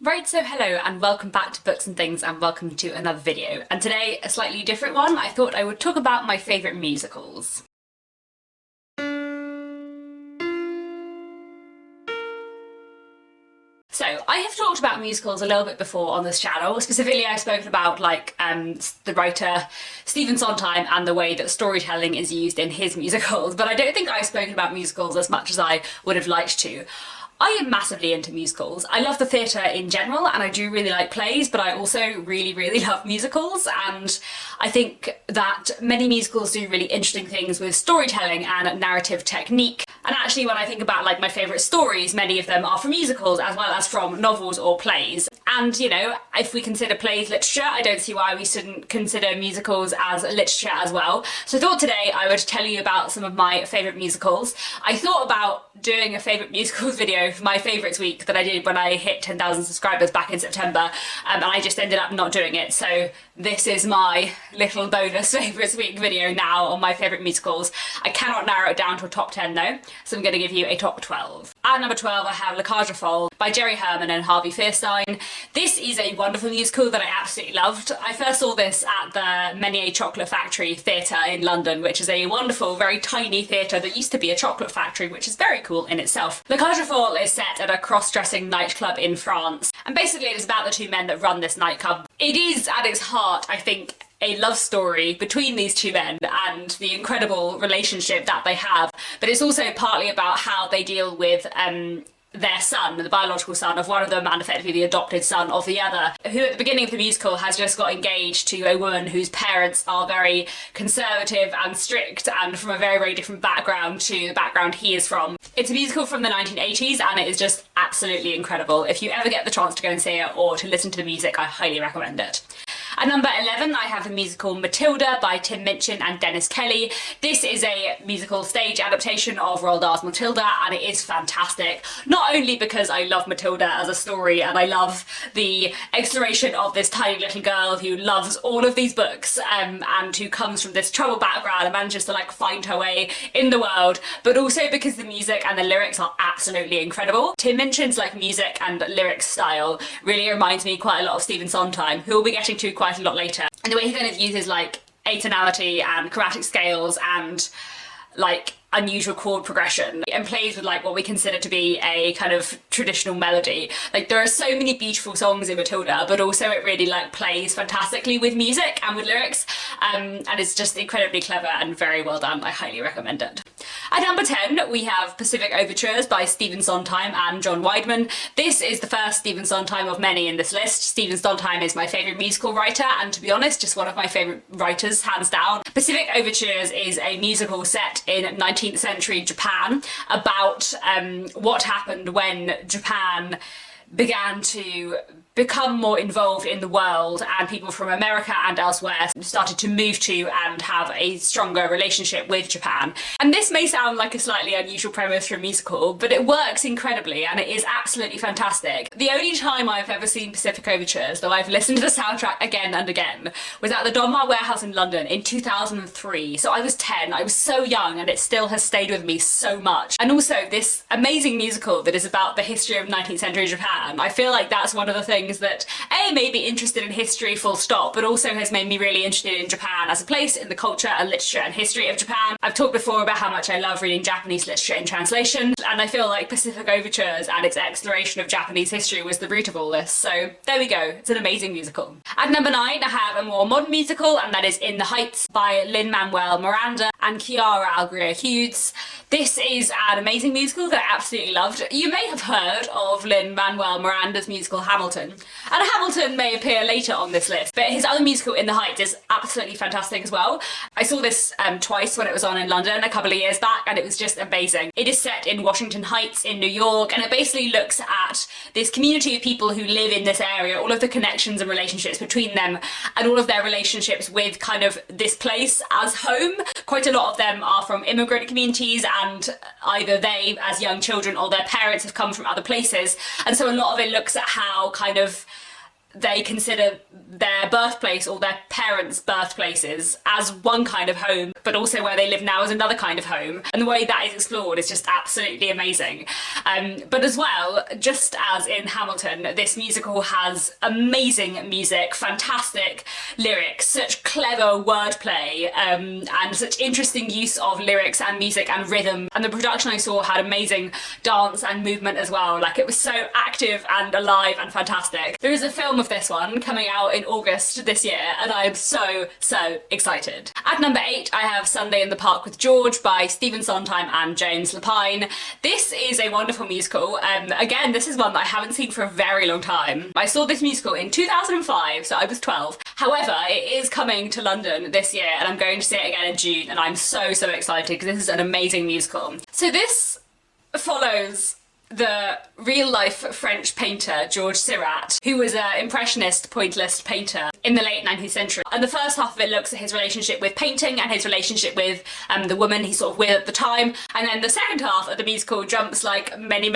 Right, so hello and welcome back to Books and Things and welcome to another video. And today, a slightly different one. I thought I would talk about my favourite musicals. So, I have talked about musicals a little bit before on this channel. Specifically, I've spoken about the writer Stephen Sondheim and the way that storytelling is used in his musicals, but I don't think I've spoken about musicals as much as I would have liked to. I am massively into musicals. I love the theatre in general and I do really like plays, but I also really love musicals, and I think that many musicals do really interesting things with storytelling and narrative technique. And actually when I think about my favourite stories, many of them are from musicals as well as from novels or plays. And you know, if we consider plays literature, I don't see why we shouldn't consider musicals as literature as well. So I thought today I would tell you about some of my favourite musicals. I thought about doing a favourite musicals video for my favourites week that I did when I hit 10,000 subscribers back in September, and I just ended up not doing it. So this is my little bonus favourites week video now on my favourite musicals. I cannot narrow it down to a top 10 though, so I'm going to give you a top 12. At number 12 I have Folles by Jerry Herman and Harvey Fierstein. This is a wonderful musical that I absolutely loved. I first saw this at the Menier Chocolate Factory Theatre in London, which is a wonderful, very tiny theatre that used to be a chocolate factory, which is very cool in itself. Folles is set at a cross-dressing nightclub in France, and basically it is about the two men that run this nightclub. It is at its heart, I think, a love story between these two men and the incredible relationship that they have, but it's also partly about how they deal with their son, the biological son of one of them and effectively the adopted son of the other, who at the beginning of the musical has just got engaged to a woman whose parents are very conservative and strict and from a very different background to the background he is from. It's a musical from the 1980s and it is just absolutely incredible. If you ever get the chance to go and see it or to listen to the music, I highly recommend it. At number 11 I have the musical Matilda by Tim Minchin and Dennis Kelly. This is a musical stage adaptation of Roald Dahl's Matilda and it is fantastic. Not only because I love Matilda as a story and I love the exploration of this tiny little girl who loves all of these books and who comes from this troubled background and manages to find her way in the world, but also because the music and the lyrics are absolutely incredible. Tim Minchin's music and lyrics style really reminds me quite a lot of Stephen Sondheim, who we'll be getting to quite a lot later. And the way he kind of uses atonality and chromatic scales and unusual chord progression and plays with what we consider to be a kind of traditional melody. There are so many beautiful songs in Matilda, but also it really plays fantastically with music and with lyrics, and it's just incredibly clever and very well done. I highly recommend it. At number 10 we have Pacific Overtures by Stephen Sondheim and John Weidman. This is the first Stephen Sondheim of many in this list. Stephen Sondheim is my favourite musical writer and, to be honest, just one of my favourite writers hands down. Pacific Overtures is a musical set in 19th century Japan about what happened when Japan began to become more involved in the world and people from America and elsewhere started to move to and have a stronger relationship with Japan. And this may sound like a slightly unusual premise for a musical, but it works incredibly and it is absolutely fantastic. The only time I've ever seen Pacific Overtures, though I've listened to the soundtrack again and again, was at the Donmar Warehouse in London in 2003. So I was 10, I was so young, and it still has stayed with me so much. And also this amazing musical that is about the history of 19th century Japan. I feel like that's one of the things that made me interested in history full stop, but also has made me really interested in Japan as a place, in the culture and literature and history of Japan. I've talked before about how much I love reading Japanese literature in translation, and I feel like Pacific Overtures and its exploration of Japanese history was the root of all this. So there we go, it's an amazing musical. At number 9 I have a more modern musical, and that is In the Heights by Lin-Manuel Miranda and Quiara Hudes. This is an amazing musical that I absolutely loved. You may have heard of Lin-Manuel Miranda's musical Hamilton, and Hamilton may appear later on this list, but his other musical In the Heights is absolutely fantastic as well. I saw this twice when it was on in London a couple of years back, and it was just amazing. It is set in Washington Heights in New York, and it basically looks at this community of people who live in this area, all of the connections and relationships between them, and all of their relationships with kind of this place as home. Quite a lot of them are from immigrant communities, and either they as young children or their parents have come from other places, and so a lot of it looks at how kind of they consider their birthplace or their parents' birthplaces as one kind of home, but also where they live now as another kind of home. And the way that is explored is just absolutely amazing. But as well, just as in Hamilton, this musical has amazing music, fantastic lyrics, such clever wordplay, and such interesting use of lyrics and music and rhythm. And the production I saw had amazing dance and movement as well. Like, it was so active and alive and fantastic. There is a film of this one coming out in August this year, and I am so excited. At number 8, I have Sunday in the Park with George by Stephen Sondheim and James Lapine. This is a wonderful musical. Again, this is one that I haven't seen for a very long time. I saw this musical in 2005, so I was 12. However, it is coming to London this year, and I'm going to see it again in June, and I'm so excited because this is an amazing musical. So this follows the real-life French painter Georges Seurat, who was an impressionist pointillist painter in the late 19th century. And the first half of it looks at his relationship with painting and his relationship with the woman he's sort of with at the time. And then the second half of the musical jumps like many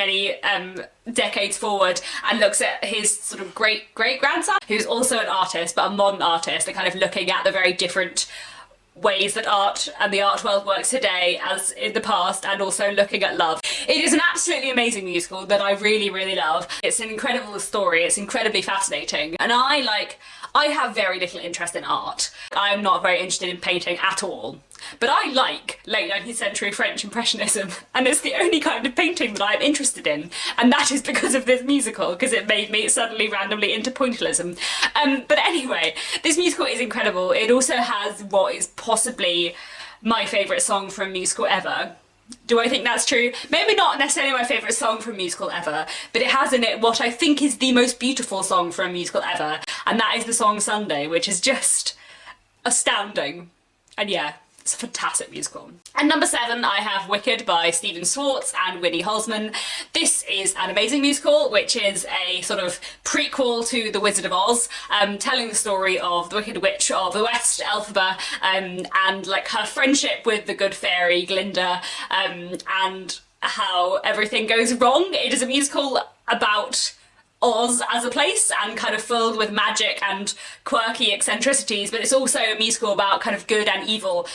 decades forward and looks at his sort of great-grandson, who's also an artist, but a modern artist, and kind of looking at the very different ways that art and the art world works today as in the past, and also looking at love. It is an absolutely amazing musical that I really love. It's an incredible story, it's incredibly fascinating, and I have very little interest in art. I'm not very interested in painting at all. But I like late 19th century French Impressionism, and it's the only kind of painting that I'm interested in, and that is because of this musical, because it made me suddenly randomly into pointillism. But anyway, this musical is incredible. It also has what is possibly my favourite song from a musical ever. Do I think that's true? Maybe not necessarily my favourite song from a musical ever, but it has in it what I think is the most beautiful song from a musical ever, and that is the song Sunday, which is just astounding. And yeah, it's a fantastic musical. At number 7, I have Wicked by Stephen Schwartz and Winnie Holzman. This is an amazing musical, which is a sort of prequel to The Wizard of Oz, telling the story of the Wicked Witch of the West, Elphaba, and like her friendship with the good fairy Glinda, and how everything goes wrong. It is a musical about Oz as a place and kind of filled with magic and quirky eccentricities, but it's also a musical about kind of good and evil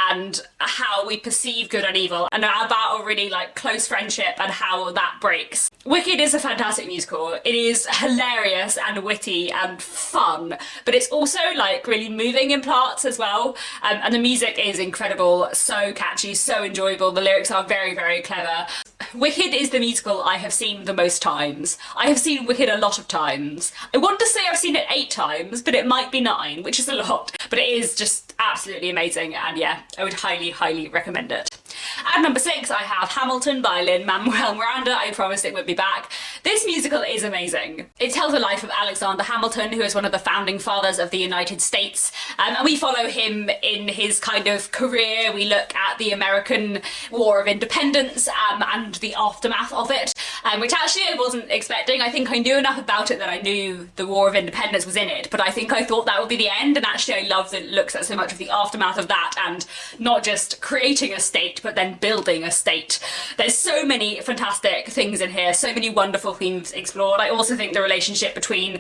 and how we perceive good and evil, and about a really like close friendship and how that breaks. Wicked is a fantastic musical. It is hilarious and witty and fun, but it's also like really moving in parts as well, and the music is incredible, so catchy, so enjoyable. The lyrics are very clever. Wicked is the musical I have seen the most times. I have seen Wicked a lot of times. I want to say I've seen it 8 times, but it might be 9, which is a lot. But it is just absolutely amazing, and yeah, I would highly recommend it. At number 6, I have Hamilton by Lin-Manuel Miranda. I promised it would be back. This musical is amazing. It tells the life of Alexander Hamilton, who is one of the founding fathers of the United States, and we follow him in his kind of career. We look at the American War of Independence and the aftermath of it, which actually I wasn't expecting. I think I knew enough about it that I knew the War of Independence was in it, but I think I thought that would be the end, and actually I love that it looks at so much of the aftermath of that, and not just creating a state, but then building a state. There's so many fantastic things in here, so many wonderful themes explored. I also think the relationship between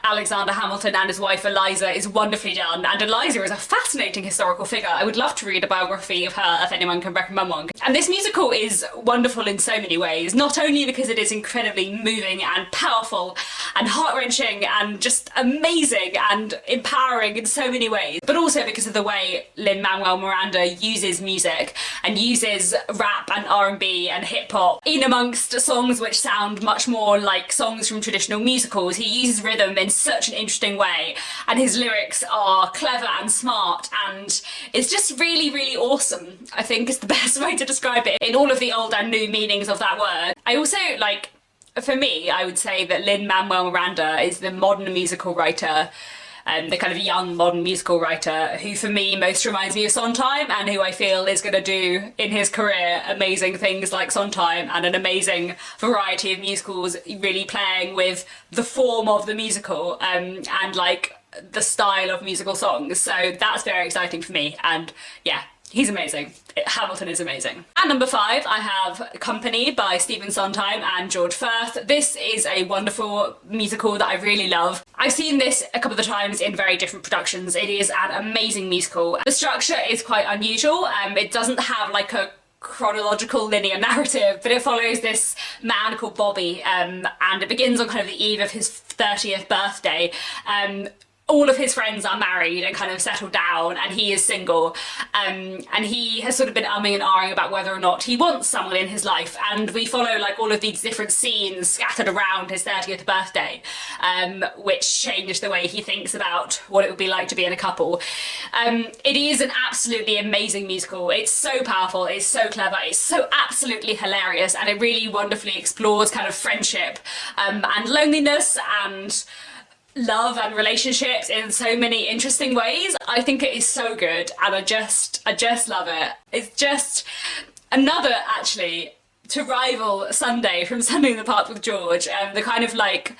Alexander Hamilton and his wife Eliza is wonderfully done, and Eliza is a fascinating historical figure. I would love to read a biography of her if anyone can recommend one. And this musical is wonderful in so many ways, not only because it is incredibly moving and powerful and heart-wrenching and just amazing and empowering in so many ways, but also because of the way Lin-Manuel Miranda uses music and uses rap and R&B and hip-hop in amongst songs which sound much more like songs from traditional musicals. He uses rhythm in such an interesting way, and his lyrics are clever and smart, and it's just really awesome, I think is the best way to describe it, in all of the old and new meanings of that word. I also, like, for me, I would say that Lin-Manuel Miranda is the modern musical writer, the kind of young modern musical writer who for me most reminds me of Sondheim, and who I feel is going to do in his career amazing things like Sondheim and an amazing variety of musicals, really playing with the form of the musical and like the style of musical songs. So that's very exciting for me, and yeah, He's amazing. Hamilton is amazing. At number 5, I have Company by Stephen Sondheim and George Furth. This is a wonderful musical that I really love. I've seen this a couple of times in very different productions. It is an amazing musical. The structure is quite unusual. It doesn't have like a chronological linear narrative, but it follows this man called Bobby, and it begins on kind of the eve of his 30th birthday. All of his friends are married and kind of settled down, and he is single, and he has sort of been umming and ahhing about whether or not he wants someone in his life, and we follow like all of these different scenes scattered around his 30th birthday, which change the way he thinks about what it would be like to be in a couple. It is an absolutely amazing musical. It's so powerful, it's so clever, it's so absolutely hilarious, and it really wonderfully explores kind of friendship and loneliness and love and relationships in so many interesting ways. I think it is so good, and I just love it. It's just another, actually, to rival Sunday from Sunday in the Park with George, the kind of like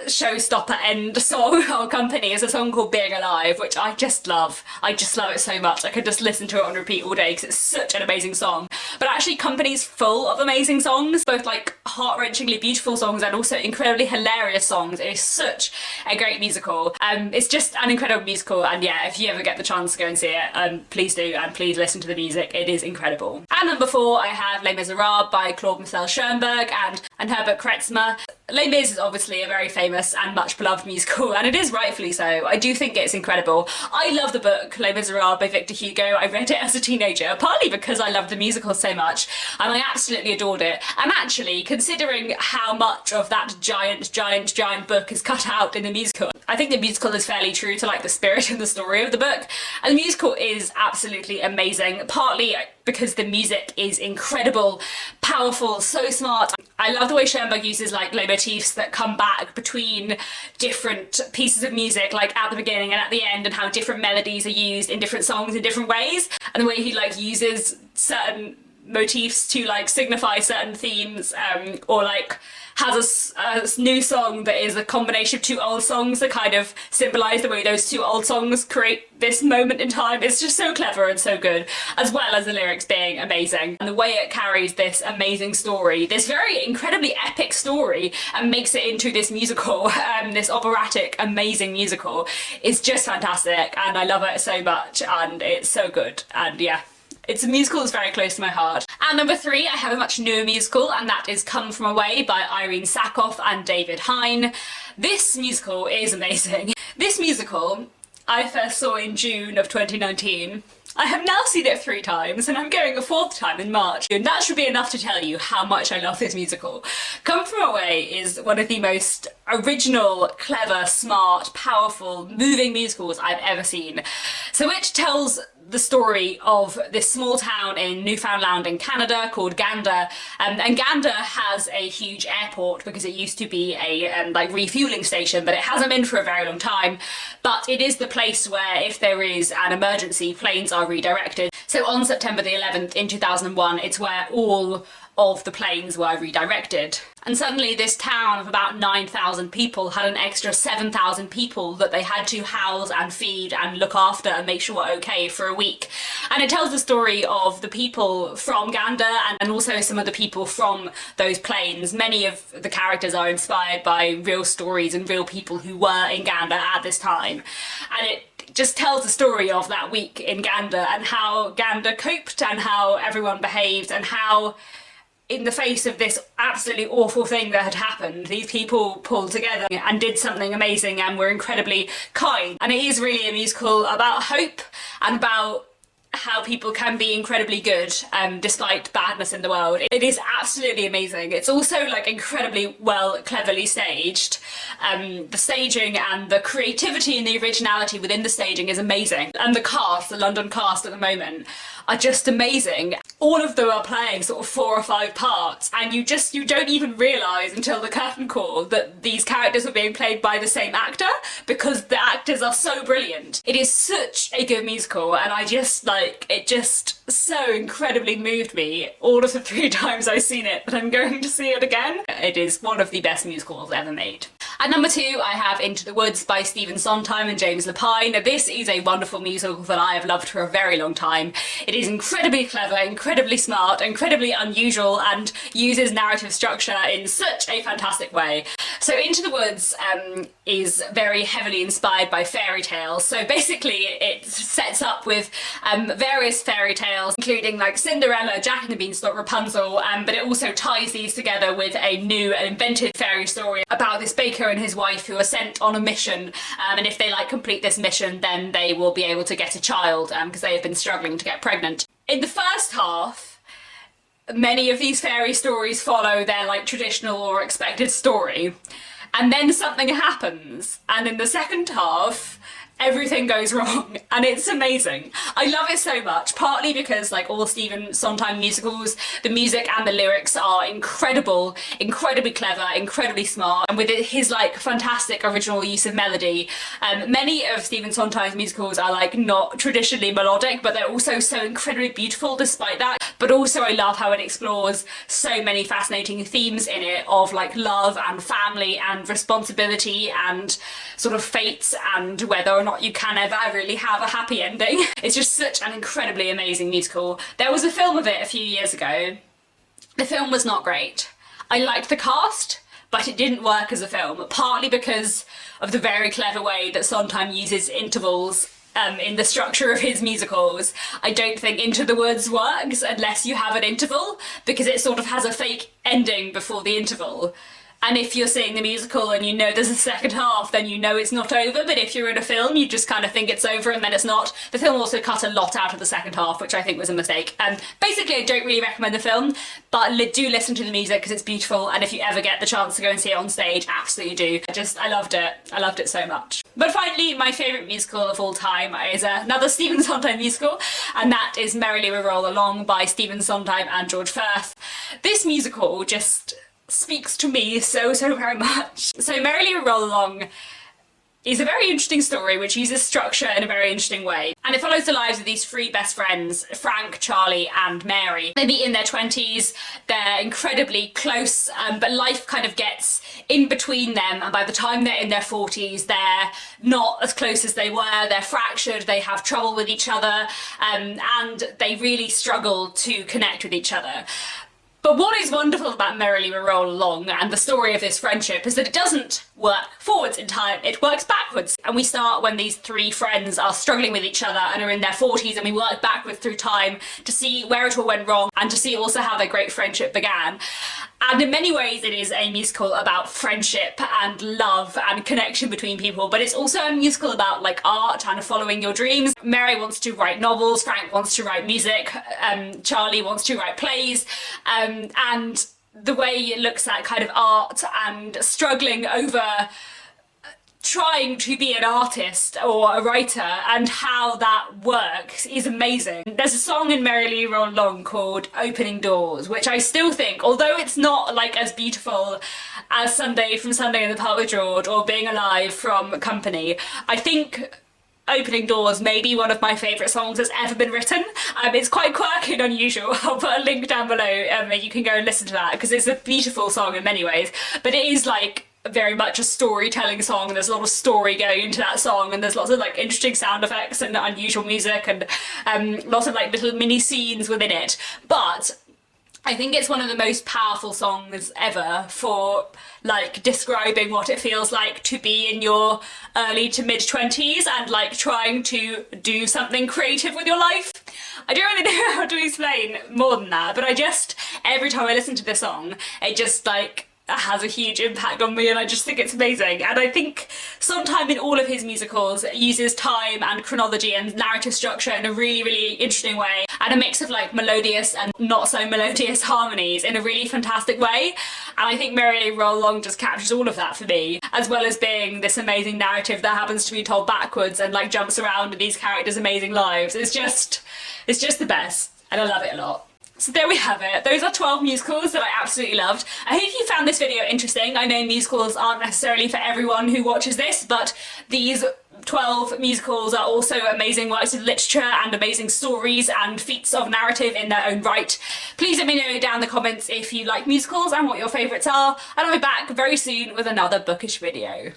showstopper end song or Company is a song called Being Alive, which I just love. I just love it so much. I could just listen to it on repeat all day because it's such an amazing song. But actually Company's full of amazing songs, both like heart-wrenchingly beautiful songs and also incredibly hilarious songs. It is such a great musical. It's just an incredible musical, and yeah, if you ever get the chance to go and see it, please do, and please listen to the music. It is incredible. At number 4, I have Les Misérables by Claude-Michel Schönberg and Herbert Kretzmer. Les Mis is obviously a very famous and much beloved musical, and it is rightfully so. I do think it's incredible. I love the book Les Misérables by Victor Hugo. I read it as a teenager, partly because I loved the musical so much, and I absolutely adored it. And actually, considering how much of that giant book is cut out in the musical, I think the musical is fairly true to like the spirit and the story of the book. And the musical is absolutely amazing, partly because the music is incredible, powerful, so smart. I love the way Schönberg uses like leitmotifs that come back between different pieces of music, like at the beginning and at the end, and how different melodies are used in different songs in different ways, and the way he like uses certain motifs to like signify certain themes, or like has a new song that is a combination of 2 old songs that kind of symbolise the way those 2 old songs create this moment in time. It's just so clever and so good, as well as the lyrics being amazing. And the way it carries this amazing story, this very incredibly epic story, and makes it into this musical, this operatic, amazing musical, is just fantastic, and I love it so much, and it's so good, and yeah. It's a musical that's very close to my heart. At number 3, I have a much newer musical, and that is Come From Away by Irene Sankoff and David Hein. This musical is amazing. This musical I first saw in June of 2019. I have now seen it 3 times, and I'm going a 4th time in March, and that should be enough to tell you how much I love this musical. Come From Away is one of the most original, clever, smart, powerful, moving musicals I've ever seen. So it tells the story of this small town in Newfoundland in Canada called Gander, and Gander has a huge airport because it used to be a like refueling station, but it hasn't been for a very long time. But it is the place where if there is an emergency, planes are redirected. So on September the 11th in 2001, it's where all of the planes were redirected. And suddenly this town of about 9,000 people had an extra 7,000 people that they had to house and feed and look after and make sure were okay for a week. And it tells the story of the people from Gander and also some of the people from those planes. Many of the characters are inspired by real stories and real people who were in Gander at this time. And it just tells the story of that week in Gander and how Gander coped and how everyone behaved, and how in the face of this absolutely awful thing that had happened, these people pulled together and did something amazing and were incredibly kind. And it is really a musical about hope and about how people can be incredibly good despite badness in the world. It is absolutely amazing. It's also like incredibly well, cleverly staged. The staging and the creativity and the originality within the staging is amazing. And the cast, the London cast at the moment, are just amazing. All of them are playing sort of 4 or 5 parts, and you don't even realise until the curtain call that these characters are being played by the same actor, because the actors are so brilliant. It is such a good musical, and I just like, it just so incredibly moved me all of the 3 times I've seen it, but I'm going to see it again. It is one of the best musicals ever made. At number 2, I have Into the Woods by Stephen Sondheim and James Lapine. This is a wonderful musical that I have loved for a very long time. It is incredibly clever, incredibly smart, incredibly unusual, and uses narrative structure in such a fantastic way. So Into the Woods is very heavily inspired by fairy tales. So basically it sets up with various fairy tales, including like Cinderella, Jack and the Beanstalk, Rapunzel, but it also ties these together with a new and invented fairy story about this baker and his wife who are sent on a mission, and if they like complete this mission then they will be able to get a child because they have been struggling to get pregnant. In the first half, many of these fairy stories follow their like traditional or expected story, and then something happens, and in the second half everything goes wrong, and it's amazing. I love it so much, partly because like all Stephen Sondheim musicals, the music and the lyrics are incredible, incredibly clever, incredibly smart, and with his like fantastic original use of melody. Many of Stephen Sondheim's musicals are like not traditionally melodic, but they're also so incredibly beautiful despite that. But also I love how it explores so many fascinating themes in it of like love and family and responsibility and sort of fate and whether or not you can ever really have a happy ending. It's just such an incredibly amazing musical. There was a film of it a few years ago. The film was not great. I liked the cast, but it didn't work as a film, partly because of the very clever way that Sondheim uses intervals in the structure of his musicals. I don't think Into the Woods works unless you have an interval, because it sort of has a fake ending before the interval. And if you're seeing the musical and you know there's a second half, then you know it's not over, but if you're in a film, you just kind of think it's over and then it's not. The film also cut a lot out of the second half, which I think was a mistake. Basically, I don't really recommend the film, but do listen to the music because it's beautiful, and if you ever get the chance to go and see it on stage, absolutely do. I loved it. I loved it so much. But finally, my favourite musical of all time is another Stephen Sondheim musical, and that is Merrily We Roll Along by Stephen Sondheim and George Furth. This musical just speaks to me so very much. So Merrily We Roll Along is a very interesting story which uses structure in a very interesting way, and it follows the lives of these three best friends, Frank, Charlie and Mary. They meet in their 20s, they're incredibly close, but life kind of gets in between them, and by the time they're in their 40s they're not as close as they were, they're fractured, they have trouble with each other, and they really struggle to connect with each other. But what is wonderful about Merrily We Roll Along and the story of this friendship is that it doesn't work forwards in time, it works backwards. And we start when these three friends are struggling with each other and are in their 40s, and we work backwards through time to see where it all went wrong and to see also how their great friendship began. And in many ways it is a musical about friendship and love and connection between people, but it's also a musical about like art and following your dreams. Mary wants to write novels, Frank wants to write music, Charlie wants to write plays, and the way it looks at kind of art and struggling over trying to be an artist or a writer and how that works is amazing. There's a song in Merrily Roll Along called Opening Doors, which I still think, although it's not like as beautiful as Sunday from Sunday in the Park with George or Being Alive from Company, I think Opening Doors may be one of my favourite songs that's ever been written. It's quite quirky and unusual. I'll put a link down below, you can go and listen to that because it's a beautiful song in many ways, but it is like very much a storytelling song, and there's a lot of story going into that song, and there's lots of like interesting sound effects and unusual music and lots of like little mini scenes within it. But I think it's one of the most powerful songs ever for like describing what it feels like to be in your early to mid 20s and like trying to do something creative with your life. I don't really know how to explain more than that, but every time I listen to this song, it just like has a huge impact on me, and I just think it's amazing. And I think Sondheim in all of his musicals uses time and chronology and narrative structure in a really interesting way, and a mix of like melodious and not so melodious harmonies in a really fantastic way. And I think Merrily Roll Along just captures all of that for me, as well as being this amazing narrative that happens to be told backwards and like jumps around in these characters' amazing lives. It's just the best, and I love it a lot. So there we have it. Those are 12 musicals that I absolutely loved. I hope you found this video interesting. I know musicals aren't necessarily for everyone who watches this, but these 12 musicals are also amazing works of literature and amazing stories and feats of narrative in their own right. Please let me know down in the comments if you like musicals and what your favourites are, and I'll be back very soon with another bookish video.